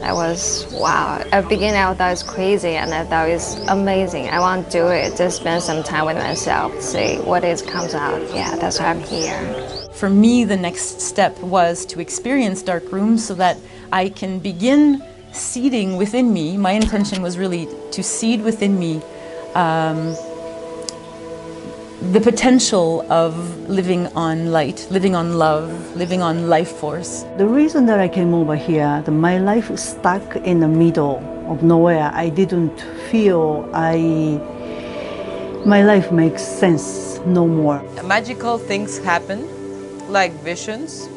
I was, wow. At the beginning, I thought it was crazy, and I thought it was amazing. I want to do it, just spend some time with myself, see what it comes out. Yeah, that's why I'm here. For me, the next step was to experience Darkroom so that I can begin seeding within me. My intention was really to seed within me the potential of living on light, living on love, living on life force. The reason that I came over here, my life is stuck in the middle of nowhere. I didn't feel my life makes sense no more. Magical things happen, like visions,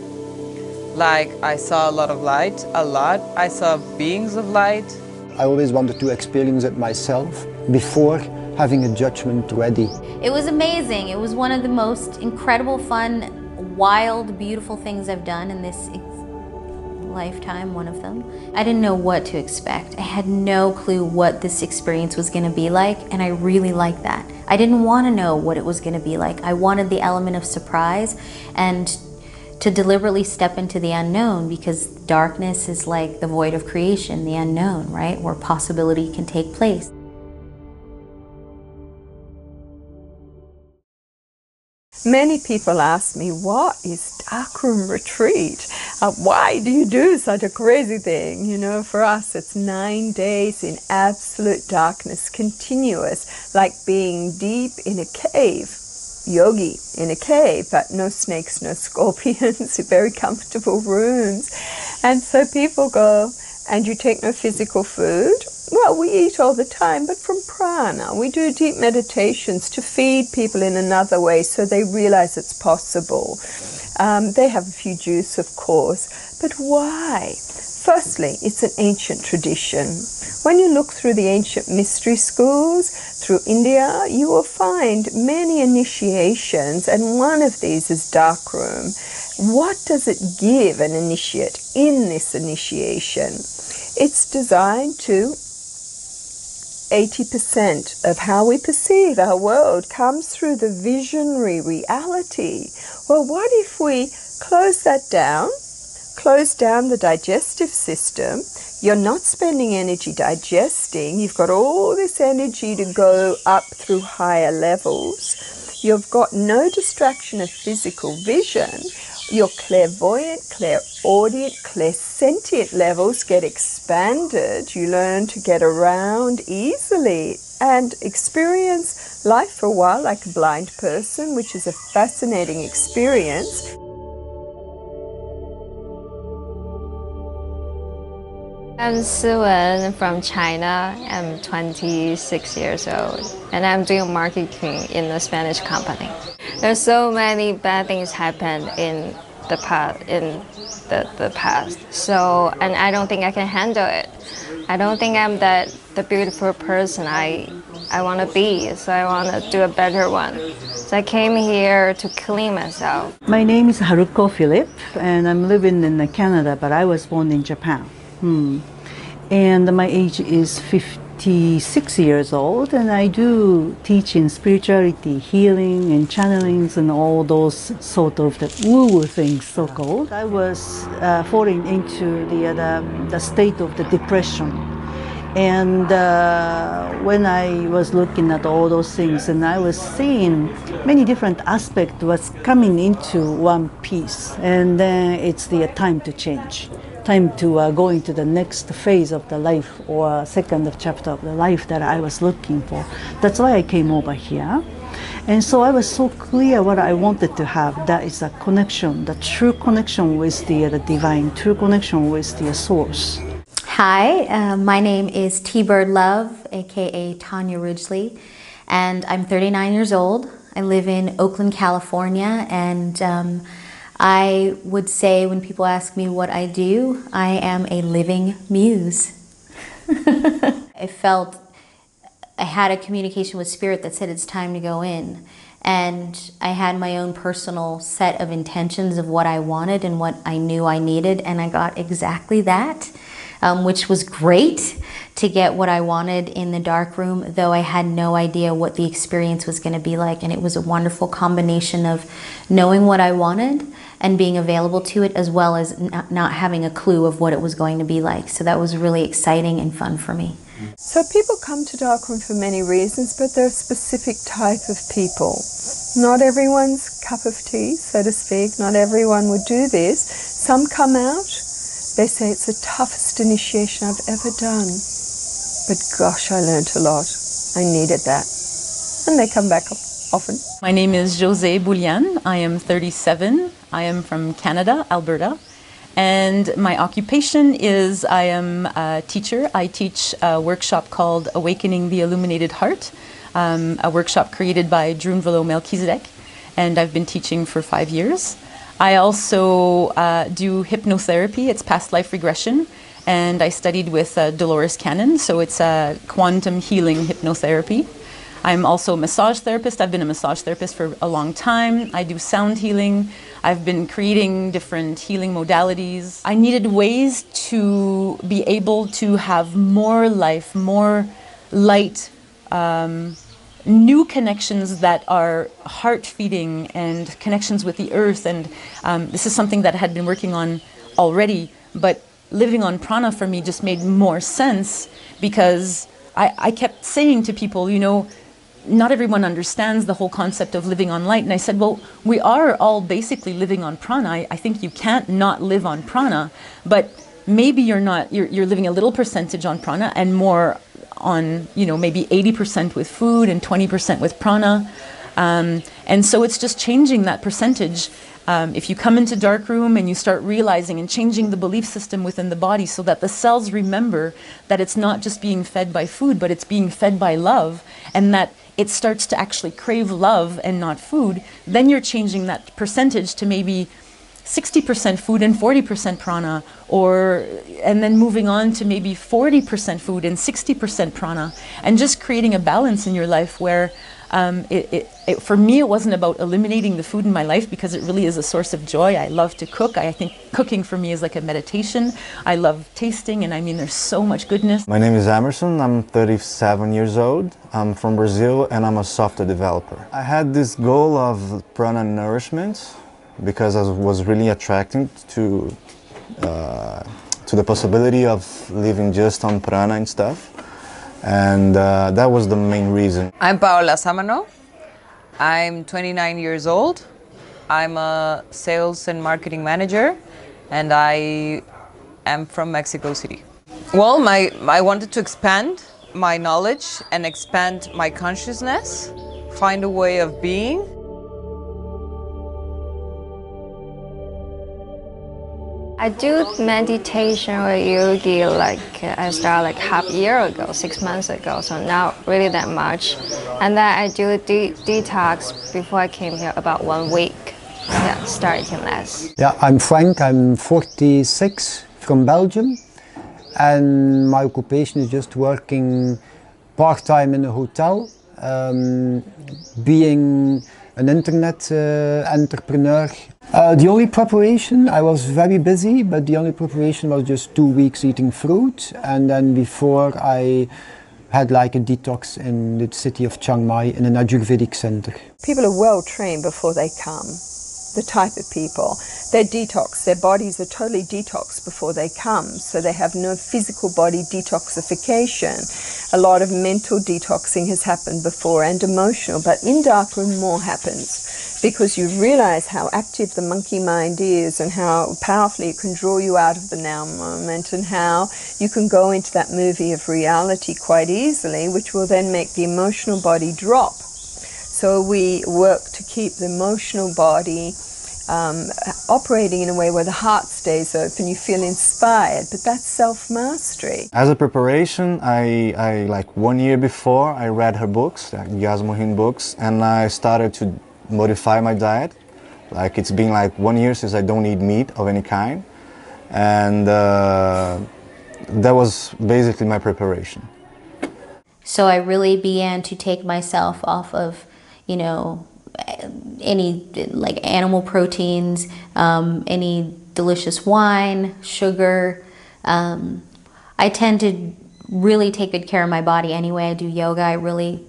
like I saw a lot of light, I saw beings of light. I always wanted to experience it myself before having a judgment ready. It was amazing. It was one of the most incredible, fun, wild, beautiful things I've done in this lifetime, one of them. I didn't know what to expect. I had no clue what this experience was going to be like, and I really liked that. I didn't want to know what it was going to be like. I wanted the element of surprise and to deliberately step into the unknown, because darkness is like the void of creation, the unknown, right? Where possibility can take place. Many people ask me, what is Darkroom Retreat? Why do you do such a crazy thing? You know, for us it's 9 days in absolute darkness, continuous, like being deep in a cave. Yogi in a cave, but no snakes, no scorpions, very comfortable rooms. And so people go, and you take no physical food? Well, we eat all the time, but from prana. We do deep meditations to feed people in another way so they realize it's possible. They have a few juice, of course, but why? Firstly, it's an ancient tradition. When you look through the ancient mystery schools, through India, you will find many initiations, and one of these is Darkroom. What does it give an initiate in this initiation? It's designed to 80% of how we perceive our world comes through the visionary reality. Well, what if we close that down, close down the digestive system? You're not spending energy digesting. You've got all this energy to go up through higher levels. You've got no distraction of physical vision. Your clairvoyant, clairaudient, clairsentient levels get expanded. You learn to get around easily and experience life for a while like a blind person, which is a fascinating experience. I'm Siwen from China. I'm 26 years old, and I'm doing marketing in a Spanish company. There's so many bad things happen in the past. So, and I don't think I can handle it. I don't think I'm the beautiful person I want to be. So I want to do a better one. So I came here to clean myself. My name is Haruko Philip, and I'm living in Canada, but I was born in Japan. And my age is 56 years old, and I do teach in spirituality, healing, and channelings, and all those sort of the woo-woo things, so-called. I was falling into the state of the depression. And when I was looking at all those things, and I was seeing many different aspects was coming into one piece, and then it's the time to change. Time to go into the next phase of the life, or second chapter of the life that I was looking for. That's why I came over here. And so I was so clear what I wanted to have. That is a connection, the true connection with the divine, true connection with the source. Hi, my name is T-Bird Love, aka Tanya Ridgely, and I'm 39 years old. I live in Oakland, California, and I would say when people ask me what I do, I am a living muse. I felt I had a communication with Spirit that said it's time to go in. And I had my own personal set of intentions of what I wanted and what I knew I needed, and I got exactly that. which was great to get what I wanted in the dark room, though I had no idea what the experience was going to be like. And it was a wonderful combination of knowing what I wanted and being available to it, as well as not having a clue of what it was going to be like. So that was really exciting and fun for me. So people come to darkroom for many reasons, but there are specific type of people. Not everyone's cup of tea, so to speak. Not everyone would do this. Some come out, they say it's the toughest initiation I've ever done. But gosh, I learned a lot. I needed that. And they come back often. My name is José Boulian. I am 37. I am from Canada, Alberta. And my occupation is I am a teacher. I teach a workshop called Awakening the Illuminated Heart, a workshop created by Drew Melchizedek, and I've been teaching for 5 years. I also do hypnotherapy. It's past life regression, and I studied with Dolores Cannon, so it's a quantum healing hypnotherapy. I'm also a massage therapist. I've been a massage therapist for a long time. I do sound healing. I've been creating different healing modalities. I needed ways to be able to have more life, more light, new connections that are heart-feeding and connections with the earth. And this is something that I had been working on already, but living on prana for me just made more sense, because I kept saying to people, you know, not everyone understands the whole concept of living on light. And I said, well, we are all basically living on prana. I think you can't not live on prana, but maybe you're living a little percentage on prana and more on, you know, maybe 80% with food and 20% with prana. And so it's just changing that percentage. If you come into darkroom and you start realizing and changing the belief system within the body so that the cells remember that it's not just being fed by food, but it's being fed by love, and that it starts to actually crave love and not food, then you're changing that percentage to maybe 60% food and 40% prana, and then moving on to maybe 40% food and 60% prana, and just creating a balance in your life where for me, it wasn't about eliminating the food in my life, because it really is a source of joy. I love to cook. I think cooking for me is like a meditation. I love tasting, and I mean, there's so much goodness. My name is Emerson. I'm 37 years old. I'm from Brazil, and I'm a software developer. I had this goal of prana nourishment because I was really attracted to the possibility of living just on prana and stuff. And that was the main reason. I'm Paola Samano. I'm 29 years old. I'm a sales and marketing manager, and I am from Mexico City. Well, I wanted to expand my knowledge and expand my consciousness, find a way of being. I do meditation or yogi I started half a year ago, 6 months ago, so not really that much. And then I do a detox before I came here about 1 week. Yeah, start eating less. Yeah, I'm Frank, I'm 46, from Belgium, and my occupation is just working part-time in a hotel, being an internet entrepreneur. The only preparation, I was very busy, but the only preparation was just 2 weeks eating fruit, and then before I had like a detox in the city of Chiangmai in an Ayurvedic center. People are well trained before they come. The type of people, they detox, their bodies are totally detoxed before they come, so they have no physical body detoxification. A lot of mental detoxing has happened before, and emotional, but in darkroom more happens, because you realize how active the monkey mind is and how powerfully it can draw you out of the now moment, and how you can go into that movie of reality quite easily, which will then make the emotional body drop. So we work to keep the emotional body operating in a way where the heart stays open, you feel inspired, but that's self-mastery. As a preparation, I like 1 year before, I read her books, like Jasmuheen books, and I started to modify my diet. Like it's been like 1 year since I don't eat meat of any kind, and that was basically my preparation. So I really began to take myself off of, you know, any like animal proteins, any delicious wine, sugar, I tend to really take good care of my body anyway. I do yoga. I really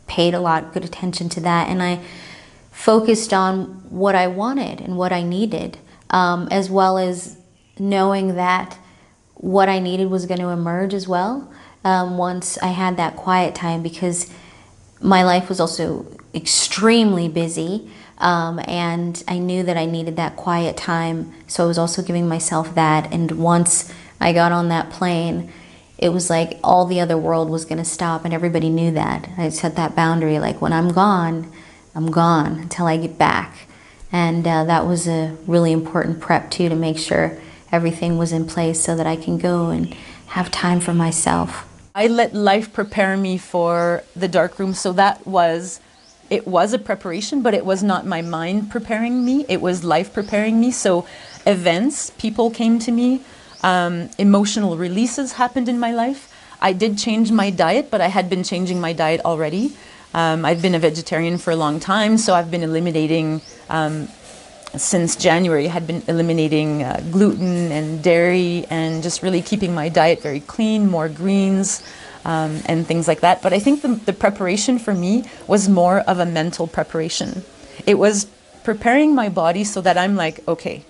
paid a lot good attention to that, and I focused on what I wanted and what I needed, as well as knowing that what I needed was going to emerge as well once I had that quiet time, because my life was also extremely busy, and I knew that I needed that quiet time, so I was also giving myself that. And once I got on that plane, it was like all the other world was going to stop, and everybody knew that. I set that boundary, like, when I'm gone until I get back. And that was a really important prep too, to make sure everything was in place so that I can go and have time for myself. I let life prepare me for the darkroom, so it was a preparation, but it was not my mind preparing me, it was life preparing me. So events, people came to me, emotional releases happened in my life. I did change my diet, but I had been changing my diet already. I've been a vegetarian for a long time, so I've been eliminating, since January, I had been eliminating gluten and dairy, and just really keeping my diet very clean, more greens, and things like that. But I think the preparation for me was more of a mental preparation. It was preparing my body so that I'm like, okay,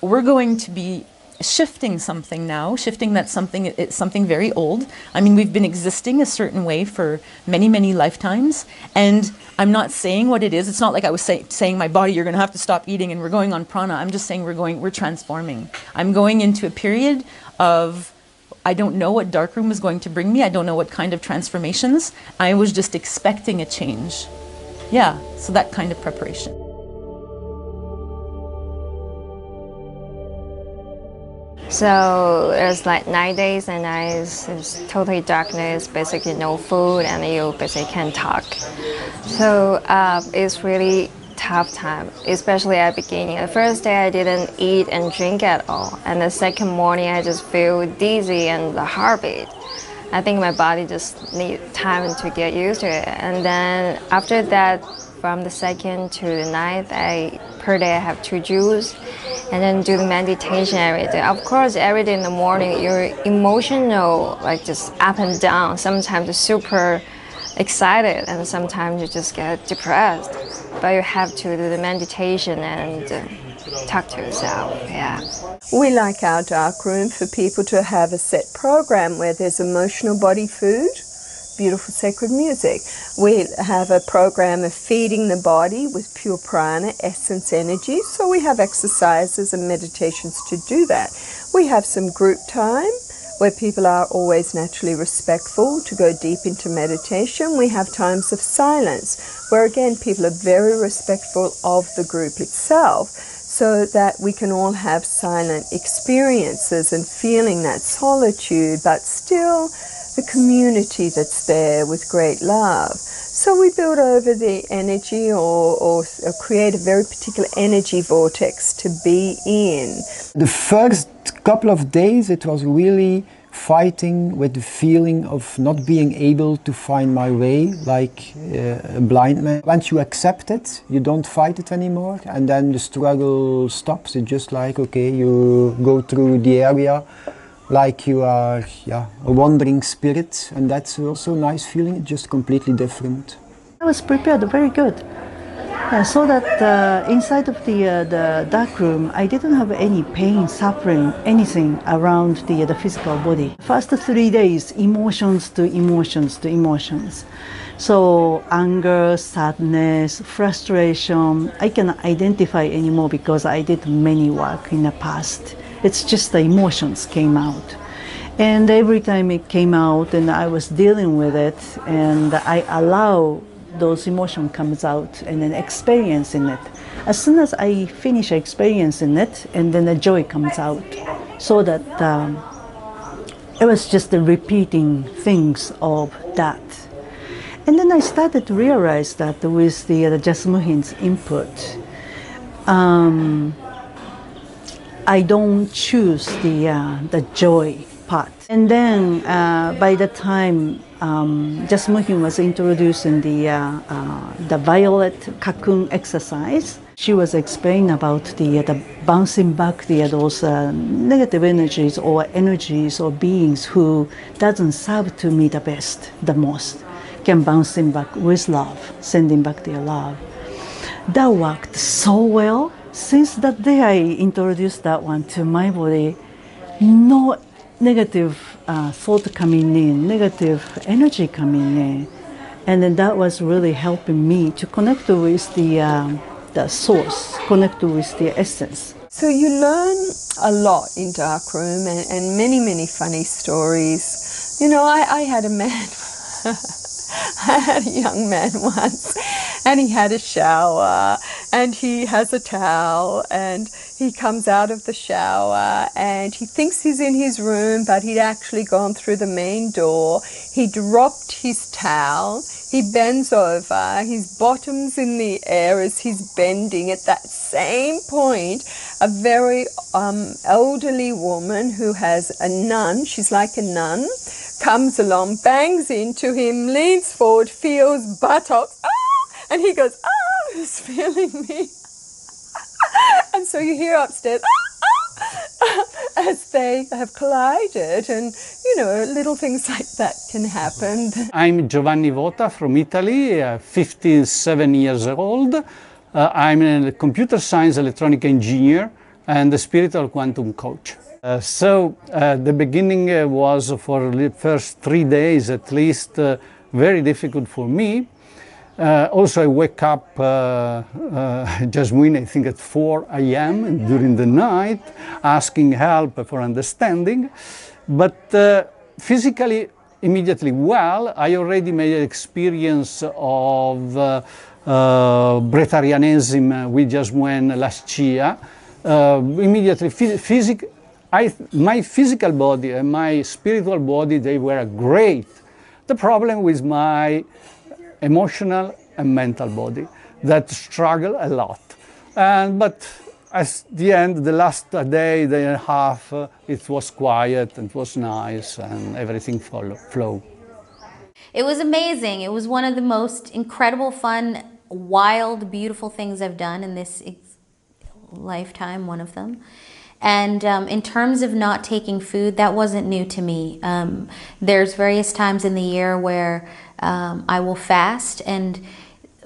we're going to be shifting something now, it's something very old. I mean, we've been existing a certain way for many, many lifetimes, and I'm not saying what it is. It's not like I was saying my body, you're going to have to stop eating and we're going on prana. I'm just saying we're transforming. I'm going into a period of, I don't know what darkroom is going to bring me. I don't know what kind of transformations. I was just expecting a change. Yeah, so that kind of preparation. So it's like 9 days and nights, it's totally darkness, basically no food, and you basically can't talk. So it's really tough time, especially at the beginning. The first day I didn't eat and drink at all, and the second morning I just feel dizzy and the heartbeat. I think my body just needs time to get used to it. And then after that, from the second to the ninth, per day I have 2 juice, and then do the meditation every day. Of course, every day in the morning, you're emotional, like just up and down. Sometimes you're super excited, and sometimes you just get depressed. But you have to do the meditation and talk to yourself, yeah. We like our darkroom for people to have a set program where there's emotional body food, beautiful sacred music. We have a program of feeding the body with pure prana, essence, energy. So we have exercises and meditations to do that. We have some group time where people are always naturally respectful to go deep into meditation. We have times of silence where again people are very respectful of the group itself, so that we can all have silent experiences and feeling that solitude, but still the community that's there with great love. So we build over the energy or create a very particular energy vortex to be in. The first couple of days it was really fighting with the feeling of not being able to find my way, like a blind man. Once you accept it, you don't fight it anymore, and then the struggle stops. It's just like, okay, you go through the area like you are a wandering spirit, and that's also a nice feeling. It's just completely different. I was prepared very good. So that inside of the darkroom, I didn't have any pain, suffering, anything around the physical body. First 3 days, emotions to emotions to emotions. So anger, sadness, frustration, I cannot identify anymore because I did many work in the past. It's just the emotions came out. And every time it came out and I was dealing with it, and I allow those emotion comes out and then experiencing it. As soon as I finish experiencing it, and then the joy comes out. So that it was just the repeating things of that. And then I started to realize that with the Jasmuheen's input, I don't choose the joy part. And then by the time Jasmuheen was introducing the violet cocoon exercise, She was explaining about the bouncing back those negative energies or beings who doesn't serve to me the best, the most, can bouncing back with love, sending back their love. That worked so well. Since that day I introduced that one to my body, no negative thought coming in, negative energy coming in. And then that was really helping me to connect with the source, connect with the essence. So you learn a lot in Darkroom and many, many funny stories. You know, I had a man, I had a young man once, and he had a shower, and he has a towel, and he comes out of the shower, and he thinks he's in his room, but he'd actually gone through the main door. He dropped his towel. He bends over, his bottom's in the air as he's bending. At that same point, a very elderly woman who has a nun, she's like a nun, comes along, bangs into him, leans forward, feels buttocks, and he goes, who's feeling me? And so you hear upstairs, as they have collided, and you know, little things like that can happen. I'm Giovanni Vota from Italy, 57 years old. I'm a computer science electronic engineer and a spiritual quantum coach. The beginning was, for the first 3 days at least, very difficult for me. Also, I wake up, Jasmuheen, I think at 4 a.m. during the night, asking help for understanding. But physically, immediately, well, I already made an experience of breatharianism with Jasmuheen last year. Immediately, my physical body and my spiritual body, they were great. The problem with my emotional and mental body that struggle a lot. But at the end, the last day and a half, it was quiet and it was nice and everything flowed. It was amazing. It was one of the most incredible, fun, wild, beautiful things I've done in this lifetime, one of them. And in terms of not taking food, that wasn't new to me. There's various times in the year where I will fast, and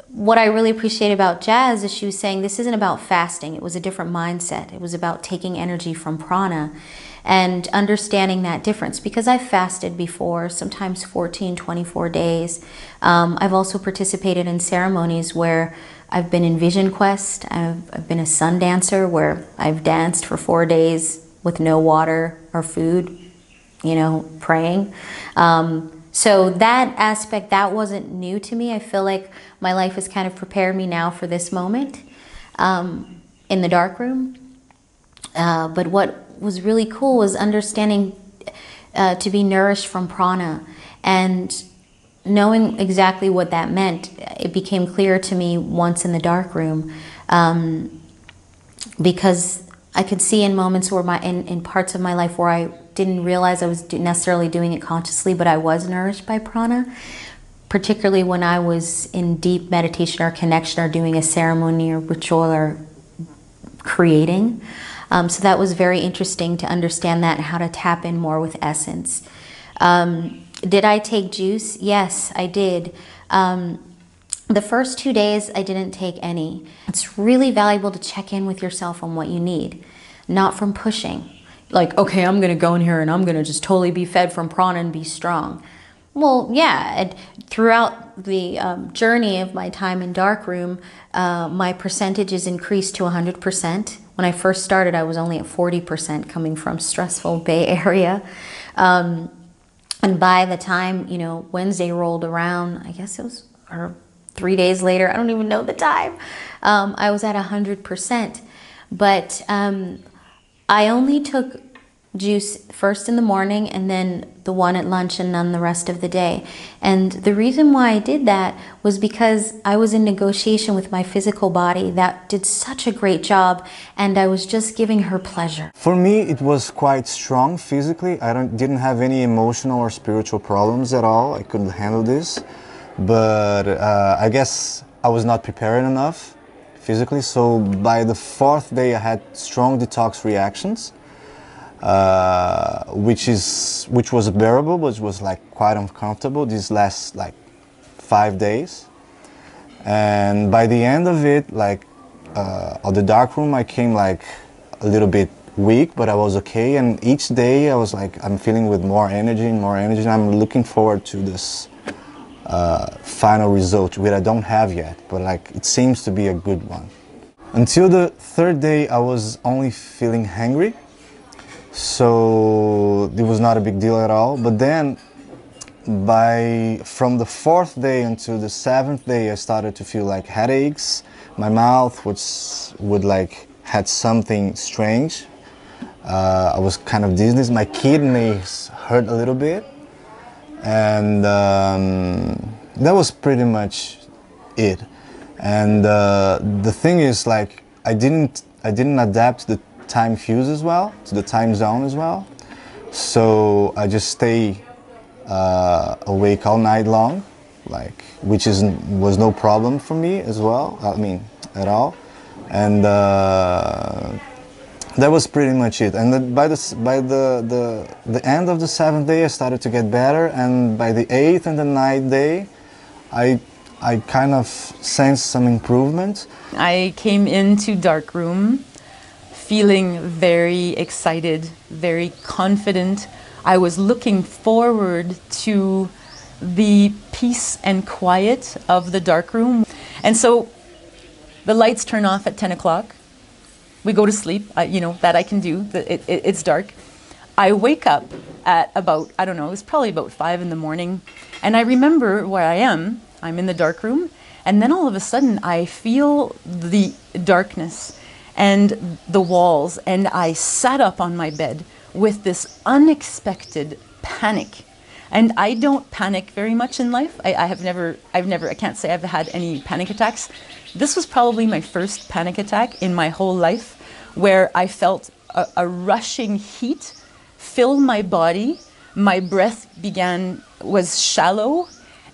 what I really appreciate about Jazz is she was saying this isn't about fasting. It was a different mindset. It was about taking energy from prana and understanding that difference, because I've fasted before, sometimes 14, 24 days. I've also participated in ceremonies where I've been in Vision Quest. I've been a sun dancer where I've danced for 4 days with no water or food, you know, praying. So that aspect, that wasn't new to me. I feel like my life has kind of prepared me now for this moment in the darkroom. But what was really cool was understanding to be nourished from prana and knowing exactly what that meant. It became clear to me once in the darkroom because I could see in moments where in parts of my life where I didn't realize I was necessarily doing it consciously, but I was nourished by prana, particularly when I was in deep meditation or connection or doing a ceremony or ritual or creating. So that was very interesting to understand that and how to tap in more with essence. Did I take juice? Yes, I did. The first 2 days, I didn't take any. It's really valuable to check in with yourself on what you need, not from pushing. Like, okay, I'm going to go in here and I'm going to just totally be fed from prana and be strong. Well, yeah, and throughout the journey of my time in Darkroom, my percentages increased to 100%. When I first started, I was only at 40% coming from stressful Bay Area. And by the time, you know, Wednesday rolled around, I guess it was, or 3 days later, I don't even know the time, I was at 100%. But I only took juice first in the morning and then the one at lunch and none the rest of the day. And the reason why I did that was because I was in negotiation with my physical body that did such a great job, and I was just giving her pleasure. For me, it was quite strong physically. I didn't have any emotional or spiritual problems at all. I couldn't handle this. But I guess I was not prepared enough physically. So by the fourth day I had strong detox reactions, which was bearable, but was like quite uncomfortable these last like 5 days. And by the end of it, like of the dark room, I came like a little bit weak, but I was okay. And each day I was like, I'm feeling with more energy and more energy. And I'm looking forward to this final result, which I don't have yet, but like it seems to be a good one. Until the third day, I was only feeling hungry, so it was not a big deal at all. But then, from the fourth day until the seventh day, I started to feel like headaches. My mouth would like had something strange. I was kind of dizzy. My kidneys hurt a little bit. And that was pretty much it. And the thing is, like, I didn't adapt to the time fuse as well, to the time zone as well. So I just stay awake all night long, like, which was no problem for me as well. I mean, at all. And that was pretty much it. And then by the end of the seventh day, I started to get better. And by the eighth and the ninth day, I kind of sensed some improvement. I came into Darkroom feeling very excited, very confident. I was looking forward to the peace and quiet of the Darkroom. And so the lights turn off at 10 o'clock. We go to sleep, you know, that I can do. It's dark. I wake up at about, I don't know, it's probably about 5 in the morning. And I remember where I am. I'm in the dark room. And then all of a sudden, I feel the darkness and the walls. And I sat up on my bed with this unexpected panic. And I don't panic very much in life. I can't say I've had any panic attacks. This was probably my first panic attack in my whole life, where I felt a rushing heat fill my body. My breath was shallow,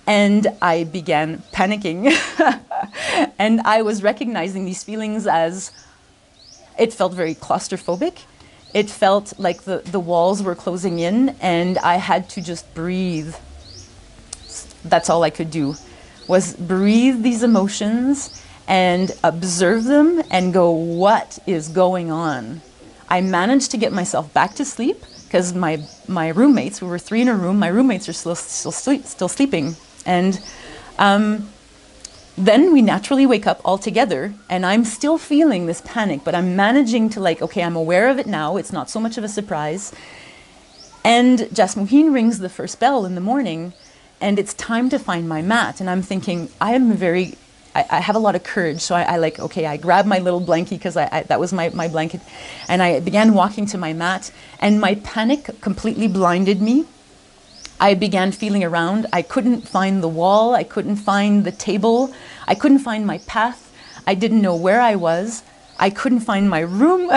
and I began panicking. And I was recognizing these feelings as, it felt very claustrophobic. It felt like the walls were closing in, and I had to just breathe. That's all I could do, was breathe these emotions and observe them and go, what is going on? I managed to get myself back to sleep because my roommates, we were 3 in a room, my roommates are still sleeping. And then we naturally wake up all together, and I'm still feeling this panic, but I'm managing to, like, okay, I'm aware of it now. It's not so much of a surprise. And Jasmuheen rings the first bell in the morning, and it's time to find my mat. And I'm thinking, I have a lot of courage. So I grabbed my little blankie, because that was my blanket. And I began walking to my mat, and my panic completely blinded me. I began feeling around. I couldn't find the wall. I couldn't find the table. I couldn't find my path. I didn't know where I was. I couldn't find my room.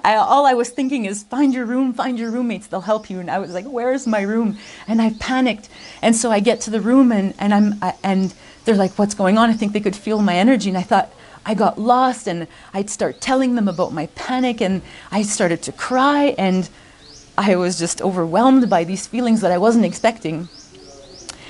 All I was thinking is, find your room, find your roommates, they'll help you. And I was like, where's my room? And I panicked. And so I get to the room, and they're like, what's going on? I think they could feel my energy. And I thought, I got lost, and I'd start telling them about my panic, and I started to cry, and I was just overwhelmed by these feelings that I wasn't expecting.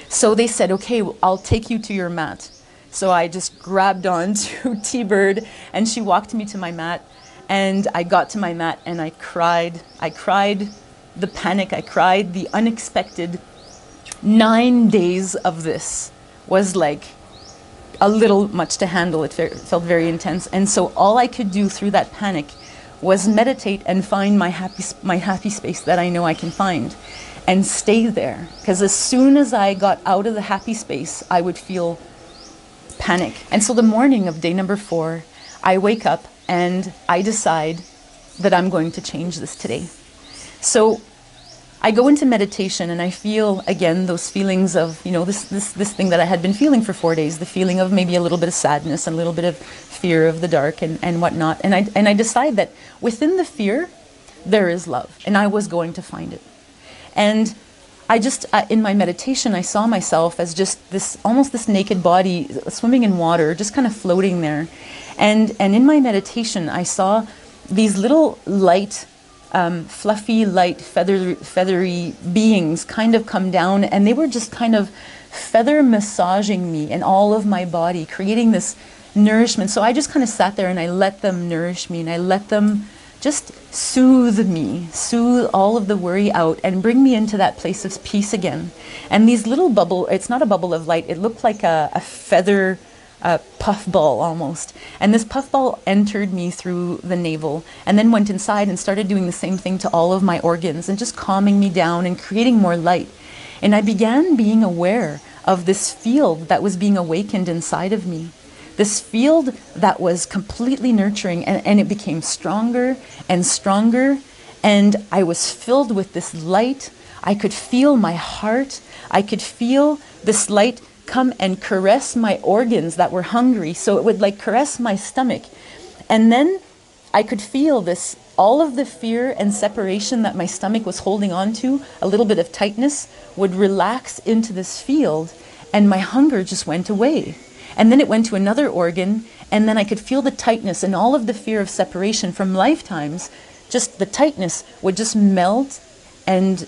So they said, okay, I'll take you to your mat. So I just grabbed onto T-Bird, and she walked me to my mat, and I got to my mat, and I cried. I cried the panic. I cried the unexpected. 9 days of this was like a little much to handle. It felt very intense. And so all I could do through that panic was meditate and find my happy space that I know I can find, and stay there. Because as soon as I got out of the happy space, I would feel panic. And so the morning of day number 4, I wake up and I decide that I'm going to change this today. So I go into meditation, and I feel again those feelings of, you know, this thing that I had been feeling for 4 days, the feeling of maybe a little bit of sadness and a little bit of fear of the dark and whatnot. And I decide that within the fear there is love, and I was going to find it. And I just, in my meditation, I saw myself as just this, almost this naked body swimming in water, just kind of floating there. And in my meditation, I saw these little light, fluffy, light, feathery beings kind of come down, and they were just kind of feather massaging me and all of my body, creating this nourishment. So I just kind of sat there and I let them nourish me, and I let them just soothe me, soothe all of the worry out and bring me into that place of peace again. And these little bubble, it's not a bubble of light, it looked like a feather puffball almost. And this puffball entered me through the navel and then went inside and started doing the same thing to all of my organs and just calming me down and creating more light. And I began being aware of this field that was being awakened inside of me. This field that was completely nurturing, and it became stronger and stronger, and I was filled with this light. I could feel my heart. I could feel this light come and caress my organs that were hungry, so it would like caress my stomach. And then I could feel this, all of the fear and separation that my stomach was holding on to, a little bit of tightness, would relax into this field, and my hunger just went away. And then it went to another organ, and then I could feel the tightness and all of the fear of separation from lifetimes, just the tightness would just melt, and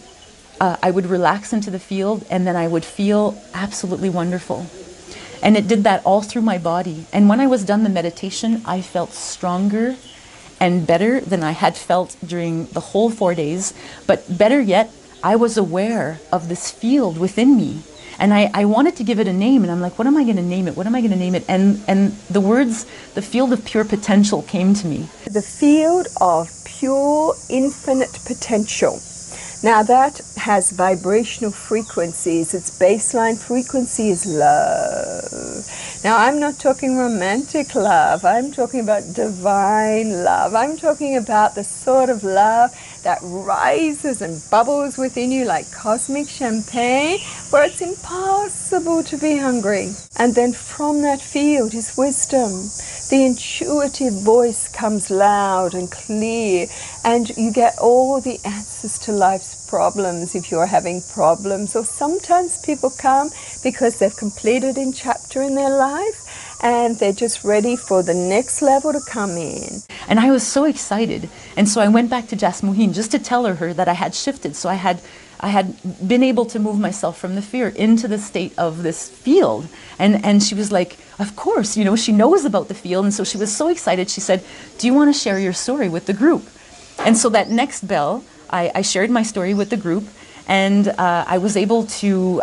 I would relax into the field, and then I would feel absolutely wonderful. And it did that all through my body. And when I was done the meditation, I felt stronger and better than I had felt during the whole 4 days. But better yet, I was aware of this field within me. And I wanted to give it a name, and I'm like, what am I going to name it? What am I going to name it? And the words, the field of pure potential, came to me. The field of pure infinite potential. Now that has vibrational frequencies. Its baseline frequency is love. Now I'm not talking romantic love. I'm talking about divine love. I'm talking about the sort of love that rises and bubbles within you like cosmic champagne, where it's impossible to be hungry. And then from that field is wisdom. The intuitive voice comes loud and clear, and you get all the answers to life's problems if you're having problems. Or sometimes people come because they've completed a chapter in their life and they're just ready for the next level to come in. And I was so excited. And so I went back to Jasmuheen just to tell her that I had shifted. So I had been able to move myself from the fear into the state of this field. And she was like, of course, you know, she knows about the field. And so she was so excited. She said, do you want to share your story with the group? And so that next bell, I shared my story with the group, and I was able to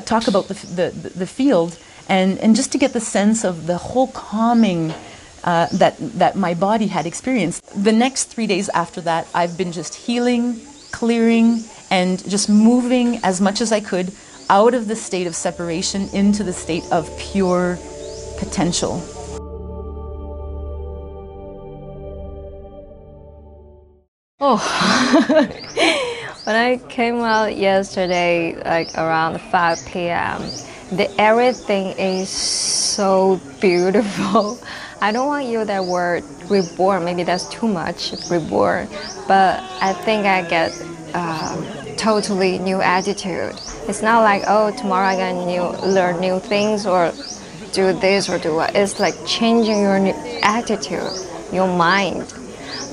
talk about the field, and just to get the sense of the whole calming that my body had experienced. The next 3 days after that, I've been just healing, clearing, and just moving as much as I could out of the state of separation into the state of pure potential. Oh, when I came out yesterday, like around 5 p.m., everything is so beautiful. I don't want to use that word reborn, maybe that's too much, reborn, but I think I get totally new attitude. It's not like, oh, tomorrow I'm going to learn new things or do this or do what. It's like changing your attitude, your mind.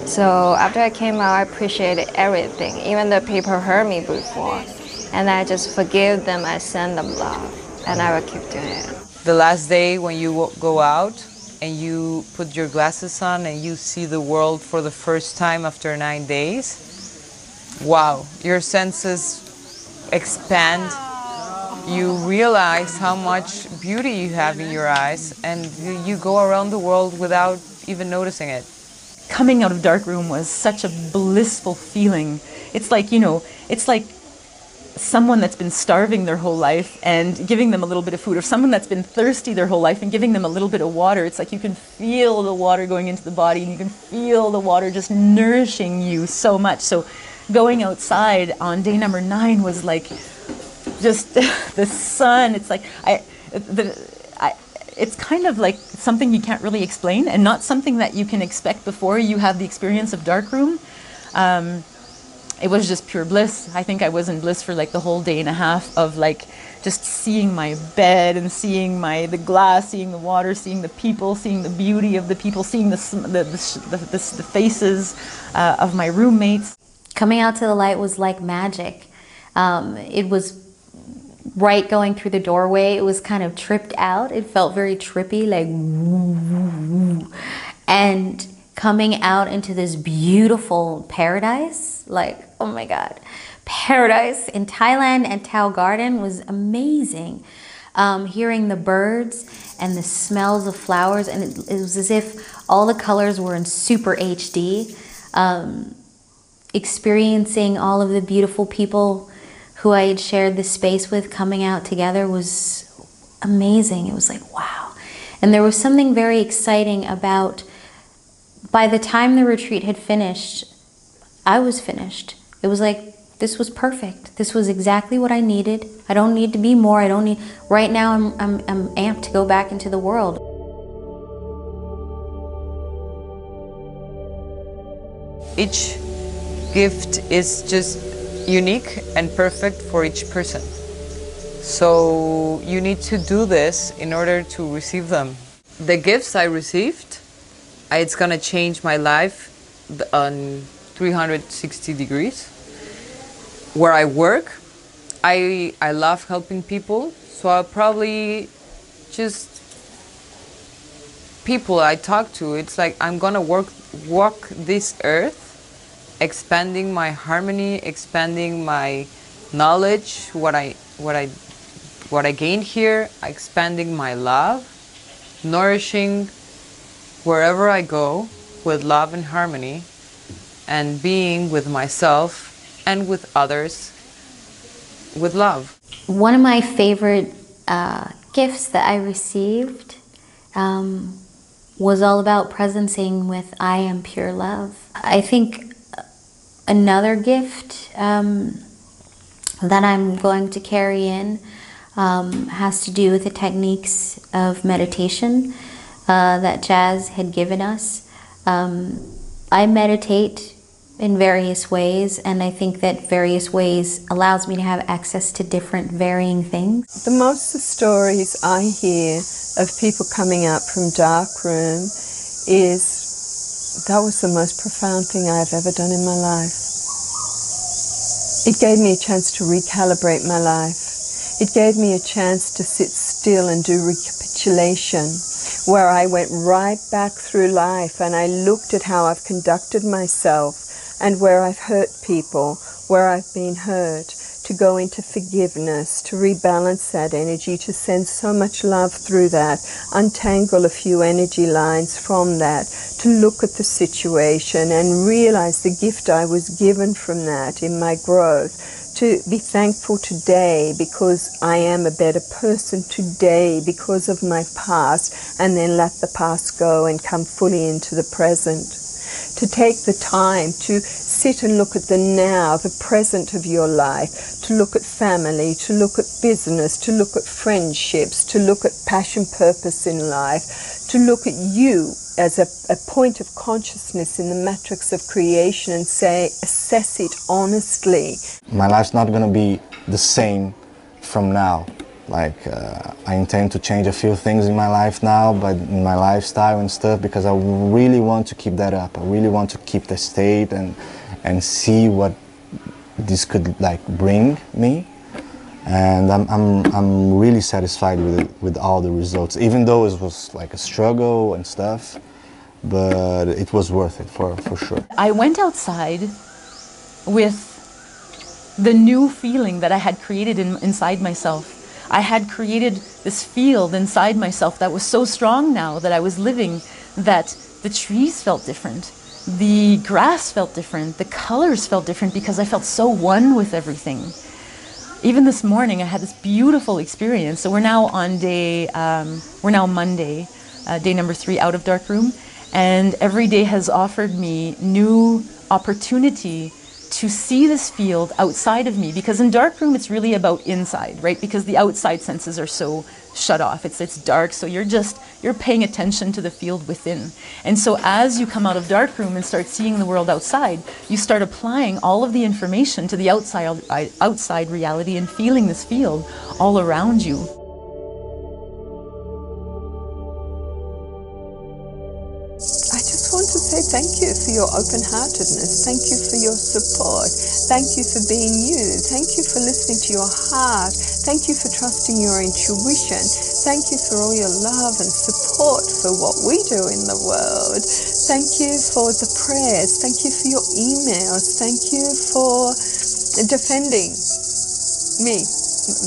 So after I came out, I appreciated everything, even the people hurt me before. And I just forgive them, I send them love, and I will keep doing it. The last day when you go out and you put your glasses on and you see the world for the first time after 9 days, wow, your senses expand. You realize how much beauty you have in your eyes, and you go around the world without even noticing it. Coming out of Darkroom was such a blissful feeling. It's like, you know, it's like someone that's been starving their whole life and giving them a little bit of food, or someone that's been thirsty their whole life and giving them a little bit of water. It's like you can feel the water going into the body, and you can feel the water just nourishing you so much. So going outside on day number 9 was like just the sun. It's like it's kind of like something you can't really explain, and not something that you can expect before you have the experience of Darkroom. it was just pure bliss. I think I was in bliss for like the whole day and a half of like just seeing my bed and seeing the glass, seeing the water, seeing the people, seeing the beauty of the people, seeing the faces of my roommates. Coming out to the light was like magic. It was right going through the doorway. It was kind of tripped out. It felt very trippy, like woo, woo, woo. And coming out into this beautiful paradise, like, oh my God, paradise in Thailand and Tao Garden was amazing. Hearing the birds and the smells of flowers, and it was as if all the colors were in super HD. Experiencing all of the beautiful people who I had shared this space with coming out together was amazing. It was like, wow. And there was something very exciting about, by the time the retreat had finished, I was finished. It was like, this was perfect. This was exactly what I needed. I don't need to be more. I don't need, right now I'm amped to go back into the world. Each gift is just unique and perfect for each person. So you need to do this in order to receive them. The gifts I received, it's gonna change my life on 360 degrees. Where I work, I love helping people, so I'll probably just people I talk to, it's like I'm gonna walk this earth, expanding my harmony, expanding my knowledge, what I gained here, expanding my love, nourishing wherever I go with love and harmony, and being with myself and with others with love. One of my favorite gifts that I received was all about presencing with I am pure love. I think another gift that I'm going to carry in has to do with the techniques of meditation that Jazz had given us. I meditate in various ways, and I think that various ways allows me to have access to different varying things. The most of the stories I hear of people coming out from Darkroom is, that was the most profound thing I've ever done in my life. It gave me a chance to recalibrate my life. It gave me a chance to sit still and do recapitulation, where I went right back through life and I looked at how I've conducted myself and where I've hurt people, where I've been hurt, to go into forgiveness, to rebalance that energy, to send so much love through that, untangle a few energy lines from that, to look at the situation and realize the gift I was given from that in my growth, to be thankful today because I am a better person today because of my past, and then let the past go and come fully into the present. To take the time to sit and look at the now, the present of your life, to look at family, to look at business, to look at friendships, to look at passion, purpose in life, to look at you as a point of consciousness in the matrix of creation and say, assess it honestly. My life's not going to be the same from now. Like, I intend to change a few things in my life now, but in my lifestyle and stuff, because I really want to keep that up. I really want to keep the state and see what this could like bring me. And I'm really satisfied with it, with all the results, even though it was like a struggle and stuff, but it was worth it for sure. I went outside with the new feeling that I had created inside myself. I had created this field inside myself that was so strong now that I was living, that the trees felt different, the grass felt different, the colors felt different, because I felt so one with everything. Even this morning I had this beautiful experience. So we're now on Monday, day number 3 out of Darkroom, and every day has offered me new opportunity to see this field outside of me, because in darkroom it's really about inside, right? Because the outside senses are so shut off. It's dark, so you're paying attention to the field within. And so as you come out of darkroom and start seeing the world outside, you start applying all of the information to the outside reality and feeling this field all around you. I just want to say thank you for your open-heartedness. Thank you for your support. Thank you for being you. Thank you for listening to your heart. Thank you for trusting your intuition. Thank you for all your love and support for what we do in the world. Thank you for the prayers. Thank you for your emails. Thank you for defending me,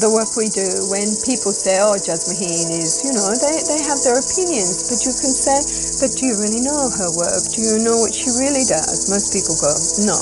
the work we do. When people say, oh, Jasmuheen is, you know, they have their opinions, but you can say, but do you really know her work? Do you know what she really does? Most people go, no.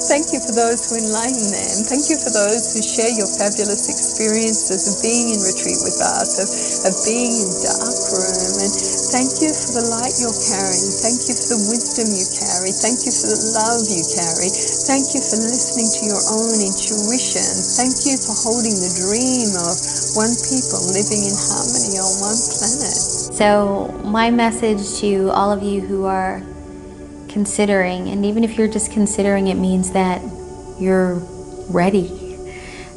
Thank you for those who enlighten them. Thank you for those who share your fabulous experiences of being in retreat with us, of being in darkroom. And thank you for the light you're carrying. Thank you for the wisdom you carry. Thank you for the love you carry. Thank you for listening to your own intuition. Thank you for holding the dream of one people living in harmony on one planet. So my message to all of you who are considering, and even if you're just considering, it means that you're ready.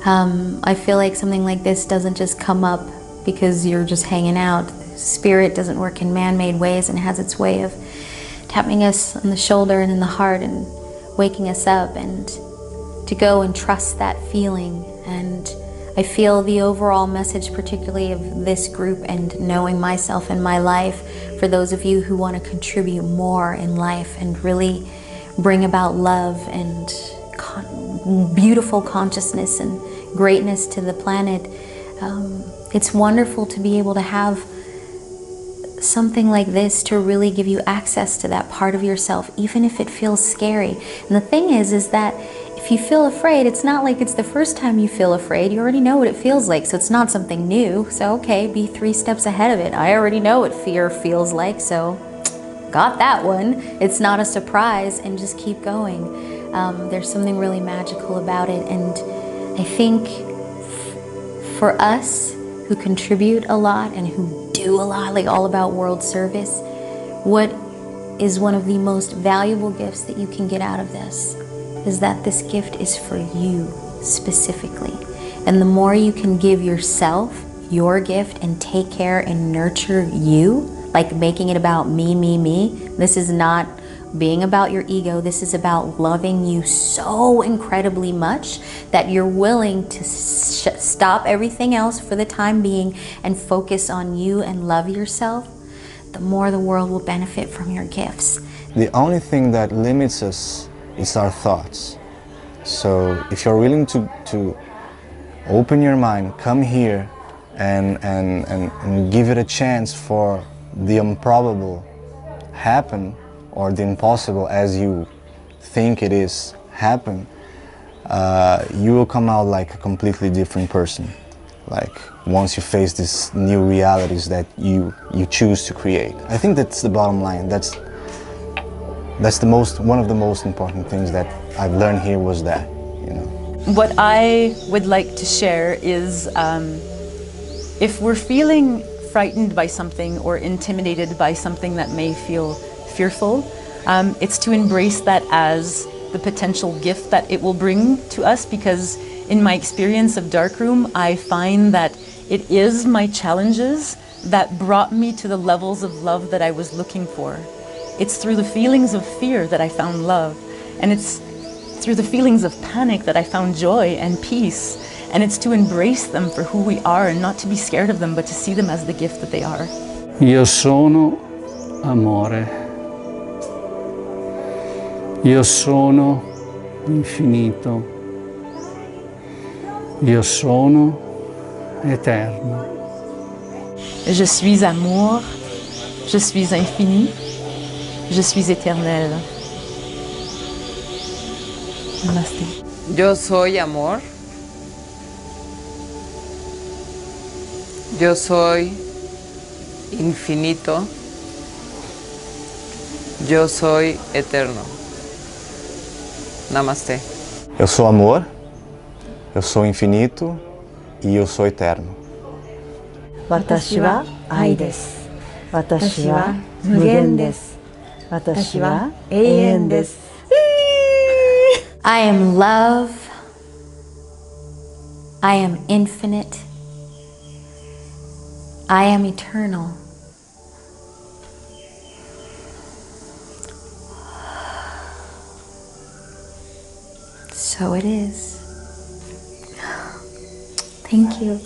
I feel like something like this doesn't just come up because you're just hanging out. Spirit doesn't work in man-made ways and has its way of tapping us on the shoulder and in the heart and waking us up, and to go and trust that feeling. And I feel the overall message, particularly of this group and knowing myself and my life, for those of you who want to contribute more in life and really bring about love and beautiful consciousness and greatness to the planet. It's wonderful to be able to have something like this to really give you access to that part of yourself, even if it feels scary. And the thing is that if you feel afraid, it's not like it's the first time you feel afraid. You already know what it feels like, so it's not something new. So okay, be 3 steps ahead of it. I already know what fear feels like, so got that one. It's not a surprise, and just keep going. There's something really magical about it, and I think for us who contribute a lot and who do a lot, like all about world service, what is one of the most valuable gifts that you can get out of this is that this gift is for you specifically. And the more you can give yourself your gift and take care and nurture you, like making it about me, this is not being about your ego. This is about loving you so incredibly much that you're willing to stop everything else for the time being and focus on you and love yourself. The more the world will benefit from your gifts. The only thing that limits us is our thoughts. So if you're willing to open your mind, come here and give it a chance for the improbable happen, or the impossible as you think it is happen, you will come out like a completely different person. Like once you face these new realities that you choose to create. I think that's the bottom line. That's one of the most important things that I've learned here was that, you know. What I would like to share is if we're feeling frightened by something or intimidated by something that may feel fearful, it's to embrace that as the potential gift that it will bring to us, because in my experience of Darkroom, I find that it is my challenges that brought me to the levels of love that I was looking for. It's through the feelings of fear that I found love, and it's through the feelings of panic that I found joy and peace, and it's to embrace them for who we are and not to be scared of them, but to see them as the gift that they are. Io sono amore. Io sono infinito. Io sono eterno. Je suis amour, je suis infini, je suis éternel. Namaste. Yo soy amor. Yo soy infinito. Yo soy eterno. Namaste. Eu sou amor, eu sou infinito e eu sou eterno. 私は愛です。私は無限です。私は永遠です。I am love. I am infinite. I am eternal. So it is. Thank you.